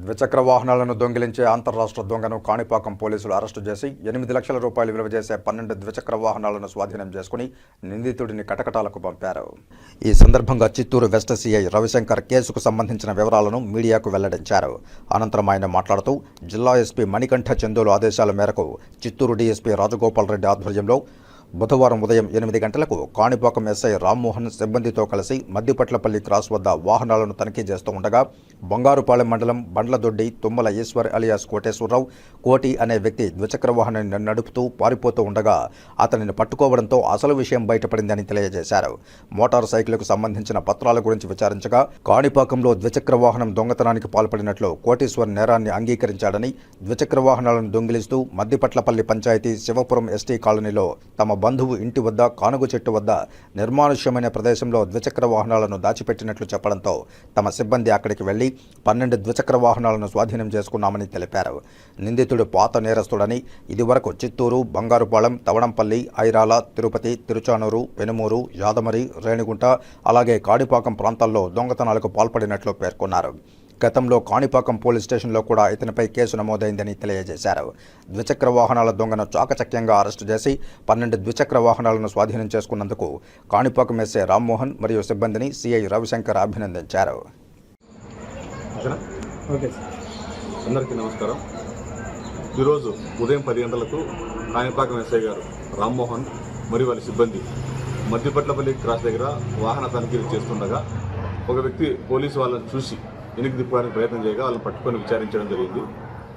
ద్విచక్ర వాహనాలను దొంగిలించే అంతర్రాష్ట్ర దొంగను కాణిపాకం పోలీసులు అరెస్టు చేసి 8 లక్షల రూపాయలు విలువ చేసే 12 ద్విచక్ర వాహనాలను స్వాధీనం చేసుకుని నిందితుడిని కటకటాలకు పంపారు. ఈ సందర్భంగా చిత్తూరు వెస్ట్ సిఐ రవిశంకర్ కేసుకు సంబంధించిన వివరాలను మీడియాకు వెల్లడించారు. అనంతరం ఆయన మాట్లాడుతూ జిల్లా ఎస్పీ మణికంఠ చందోలు ఆదేశాల మేరకు చిత్తూరు డీఎస్పీ రాజగోపాల్ రెడ్డి ఆధ్వర్యంలో బుధవారం ఉదయం 8 గంటలకు కాణిపాకం ఎస్ఐ రామ్మోహన్ సిబ్బందితో కలిసి మద్దిపట్లపల్లి క్రాస్ వద్ద వాహనాలను తనిఖీ చేస్తూ ఉండగా బంగారుపాలెం మండలం బండ్లదొడ్డి తుమ్మల ఈశ్వర్ అలియాస్ కోటేశ్వరరావు కోటి అనే వ్యక్తి ద్విచక్ర వాహనాన్ని నడుపుతూ పారిపోతూ ఉండగా అతనిని పట్టుకోవడంతో అసలు విషయం బయటపడిందని తెలియజేశారు. మోటార్ సైకిల్కు సంబంధించిన పత్రాల గురించి విచారించగా కాణిపాకంలో ద్విచక్ర వాహనం దొంగతనానికి పాల్పడినట్లు కోటేశ్వర్ నేరాన్ని అంగీకరించాడని, ద్విచక్ర వాహనాలను దొంగిలిస్తూ మద్దిపట్లపల్లి పంచాయతీ శివపురం ఎస్టీ కాలనీలో తమ బంధువు ఇంటి వద్ద కానుగు చెట్టు వద్ద నిర్మానుష్యమైన ప్రదేశంలో ద్విచక్ర వాహనాలను దాచిపెట్టినట్లు చెప్పడంతో తమ సిబ్బంది అక్కడికి వెళ్లి 12 ద్విచక్ర వాహనాలను స్వాధీనం చేసుకున్నామని తెలిపారు. నిందితుడు పాత నేరస్తుడని, ఇదివరకు చిత్తూరు, బంగారుపాలెం, తవడంపల్లి, ఐరాల, తిరుపతి, తిరుచానూరు, పెనుమూరు, యాదమరి, రేణిగుంట అలాగే కాణిపాకం ప్రాంతాల్లో దొంగతనాలకు పాల్పడినట్లు పేర్కొన్నారు. గతంలో కాణిపాకం పోలీస్ స్టేషన్లో కూడా ఇతనిపై కేసు నమోదైందని తెలియజేశారు. ద్విచక్ర వాహనాల దొంగను చాకచక్యంగా అరెస్టు చేసి 12 ద్విచక్ర వాహనాలను స్వాధీనం చేసుకున్నందుకు కాణిపాకం ఎస్ఐ రామ్మోహన్ మరియు సిబ్బందిని సిఐ రవిశంకర్ అభినందించారు. అందరికీ నమస్కారం. ఈరోజు ఉదయం 10 గంటలకు కాణిపాకం ఎస్ఐ గారు రామ్మోహన్ మరియు వారి సిబ్బంది మద్దిపట్లపల్లి క్రాస్ దగ్గర వాహన తనిఖీలు చేస్తుండగా ఒక వ్యక్తి పోలీసు వాళ్ళని చూసి వెనక్కి తిప్పడానికి ప్రయత్నం చేయగా వాళ్ళని పట్టుకొని విచారించడం జరిగింది.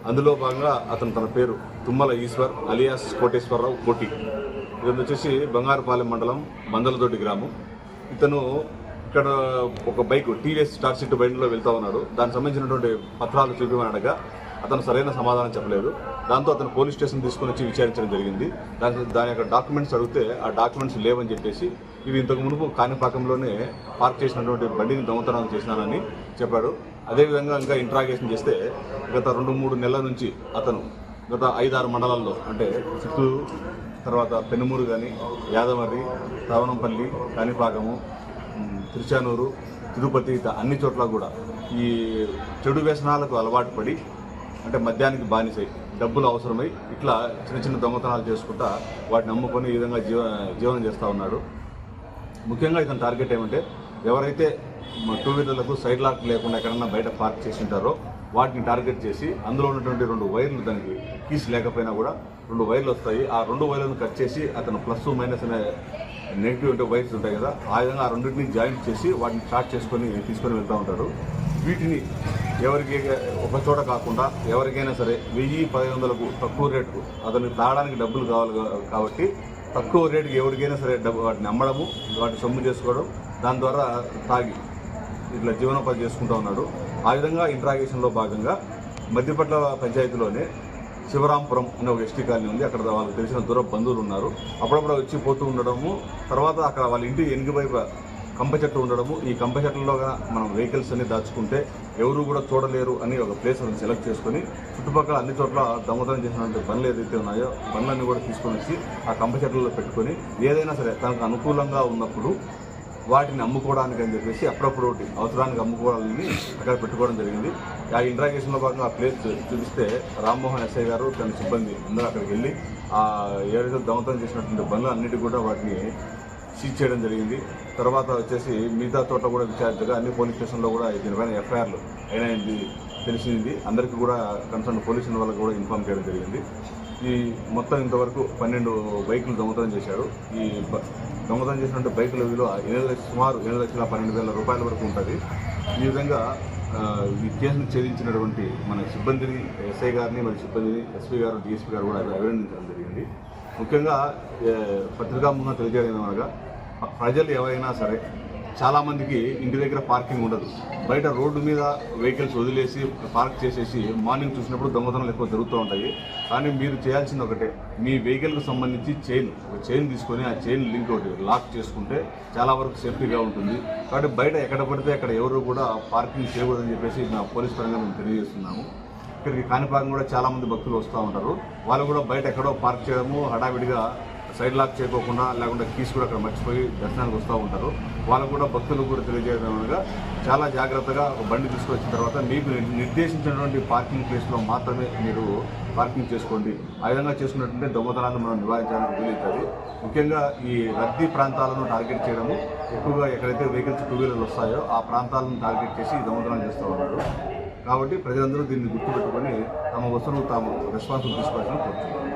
అందులో భాగంగా అతను తన పేరు తుమ్మల ఈశ్వర్ అలియాస్ కోటేశ్వరరావు కోటి. ఇతను వచ్చేసి బంగారుపాలెం మండలం బందలదొడ్డి గ్రామం. ఇతను ఇక్కడ ఒక బైక్ టీవీఎస్ స్టార్ సిటీ బండిలో వెళ్తూ ఉన్నాడు. దానికి సంబంధించినటువంటి పత్రాలు చూపించమని అడగా అతను సరైన సమాధానం చెప్పలేదు. దాంతో అతను పోలీస్ స్టేషన్ తీసుకొని వచ్చి విచారించడం జరిగింది. దాని యొక్క డాక్యుమెంట్స్ అడిగితే ఆ డాక్యుమెంట్స్ లేవని చెప్పేసి ఇవి ఇంతకు మునుపు కాణిపాకంలోనే పార్క్ చేసినటువంటి బండిని దొంగతనం చేసినానని చెప్పాడు. అదేవిధంగా ఇంకా ఇంట్రాగేషన్ చేస్తే గత 2-3 నెలల నుంచి అతను గత 5-6 మండలాల్లో అంటే చిత్తూరు, తర్వాత పెనుమూరు కానీ, యాదమరి, తవనంపల్లి, కాణిపాకము, తిరుచానూరు, తిరుపతి అన్ని చోట్ల కూడా ఈ చెడు వ్యసనాలకు అలవాటు పడి అంటే మద్యానికి బానిసై డబ్బులు అవసరమై ఇట్లా చిన్న చిన్న దొంగతనాలు చేసుకుంటా వాటిని అమ్ముకొని ఈ విధంగా జీవనం చేస్తూ ఉన్నాడు. ముఖ్యంగా ఇతని టార్గెట్ ఏమంటే ఎవరైతే 2 వీలర్లకు సైడ్ లాక్ లేకుండా ఎక్కడన్నా బయట పార్క్ చేసి ఉంటారో వాటిని టార్గెట్ చేసి అందులో ఉన్నటువంటి 2 వైర్లు, దానికి కీస్ లేకపోయినా కూడా 2 వైర్లు వస్తాయి. ఆ 2 వైర్లను కట్ చేసి అతను ప్లస్ మైనస్ అనే నెగిటివ్ అంటే వైర్స్ ఉంటాయి కదా, ఆ విధంగా ఆ రెండింటిని జాయింట్ చేసి వాటిని స్టార్ట్ చేసుకొని తీసుకొని వెళ్తూ ఉంటారు. వీటిని ఎవరికి ఒక చోట కాకుండా ఎవరికైనా సరే 1000-1500కు తక్కువ రేటుకు అతనికి తాగడానికి డబ్బులు కావాలి కాబట్టి తక్కువ రేటుకి ఎవరికైనా సరే వాటిని అమ్మడము, వాటిని సొమ్ము చేసుకోవడం, దాని ద్వారా తాగి ఇట్లా జీవనోపాధి చేసుకుంటూ ఉన్నాడు. ఆ విధంగా ఇంట్రాగేషన్లో భాగంగా మద్దిపట్ల పంచాయతీలోనే శివరాంపురం అనే ఒక ఎస్టీ కాలనీ ఉంది. అక్కడ వాళ్ళకి తెలిసిన దూర బంధువులు ఉన్నారు. అప్పుడప్పుడు వచ్చి పోతూ ఉండడము, తర్వాత అక్కడ వాళ్ళ ఇంటి వెనుక వైపు కంప చెట్టు ఉండడము, ఈ కంప చెట్లలోగా మనం వెహికల్స్ అన్ని దాచుకుంటే ఎవరు కూడా చూడలేరు అని ఒక ప్లేస్ అని సెలెక్ట్ చేసుకొని చుట్టుపక్కల అన్ని చోట్ల దొంగతనం చేసినటువంటి బండ్లు ఏదైతే ఉన్నాయో బండ్లన్నీ కూడా తీసుకొని వచ్చి ఆ కంప చెట్లలో పెట్టుకొని ఏదైనా సరే తనకు అనుకూలంగా ఉన్నప్పుడు వాటిని అమ్ముకోవడానికి అని చెప్పేసి అప్పుడప్పుడు అవసరానికి అమ్ముకోవాలని అక్కడ పెట్టుకోవడం జరిగింది. ఆ ఇంట్రాగేషన్లో భాగంగా ఆ ప్లేస్ చూపిస్తే రామ్మోహన్ ఎస్ఐ గారు తన సిబ్బంది అందరూ అక్కడికి వెళ్ళి ఆ ఏదైతే దొంగతనం చేసినటువంటి బండ్లు అన్నిటి కూడా వాటిని సీజ్ చేయడం జరిగింది. తర్వాత వచ్చేసి మిగతా చోట్ల కూడా విచారించగా అన్ని పోలీస్ స్టేషన్లో కూడా దీనిపైన ఎఫ్ఐఆర్లు అయినాయి తెలిసింది. అందరికీ కూడా కన్సర్న్ పోలీసుల వాళ్ళకి కూడా ఇన్ఫార్మ్ చేయడం జరిగింది. ఈ మొత్తం ఇంతవరకు 12 బైకులు దొంగతనం చేశారు. ఈ దొంగతనం చేసినటువంటి బైకుల విలువ సుమారు 7,12,000 రూపాయల వరకు ఉంటుంది. ఈ విధంగా ఈ కేసును ఛేదించినటువంటి మన సిబ్బందిని, ఎస్ఐ గారిని మరియు సిబ్బందిని ఎస్పీ గారు, డిఎస్పీ గారు కూడా అభినందించడం జరిగింది. ముఖ్యంగా పత్రికాముఖంగా తెలియజేయడం అనగా ప్రజలు ఎవరైనా సరే చాలామందికి ఇంటి దగ్గర పార్కింగ్ ఉండదు. బయట రోడ్డు మీద వెహికల్స్ వదిలేసి పార్క్ చేసేసి మార్నింగ్ చూసినప్పుడు దొంగతనాలు ఎక్కువ జరుగుతూ ఉంటాయి. కానీ మీరు చేయాల్సింది ఒకటే, మీ వెహికల్కి సంబంధించి ఒక చైన్ తీసుకొని ఆ చైన్ లింక్ ఒకటి లాక్ చేసుకుంటే చాలా వరకు సేఫ్టీగా ఉంటుంది. కాబట్టి బయట ఎక్కడ పడితే అక్కడ ఎవరు కూడా పార్కింగ్ చేయకూడదని చెప్పేసి నా పోలీస్ పరంగా మేము తెలియజేస్తున్నాము. ఇక్కడికి కాణిపాకం కూడా చాలామంది భక్తులు వస్తూ ఉంటారు. వాళ్ళు కూడా బయట ఎక్కడో పార్క్ చేయడము, హడావిడిగా సైడ్ లాక్ చేయకోకుండా లేకుండా కీస్ కూడా అక్కడ మర్చిపోయి దర్శనానికి వస్తూ ఉంటారు. వాళ్ళకు కూడా భక్తులకు కూడా తెలియజేయడం అనగా చాలా జాగ్రత్తగా ఒక బండి తీసుకొచ్చిన తర్వాత మీకు నిర్దేశించినటువంటి పార్కింగ్ ప్లేస్లో మాత్రమే మీరు పార్కింగ్ చేసుకోండి. ఆ విధంగా చేసుకున్నట్టుంటే దొంగతనాన్ని మనం నివారించడానికి వీలవుతుంది. ముఖ్యంగా ఈ రద్దీ ప్రాంతాలను టార్గెట్ చేయడము, ఎక్కువగా ఎక్కడైతే వెహికల్స్ 2 వీలర్లు వస్తాయో ఆ ప్రాంతాలను టార్గెట్ చేసి దొంగతనాలు చేస్తూ ఉన్నారు. కాబట్టి ప్రజలందరూ దీన్ని గుర్తుపెట్టుకొని తమ వస్తువులు తాము రెస్పాన్సిబుల్ తీసుకోవాలని కోరుతున్నాను.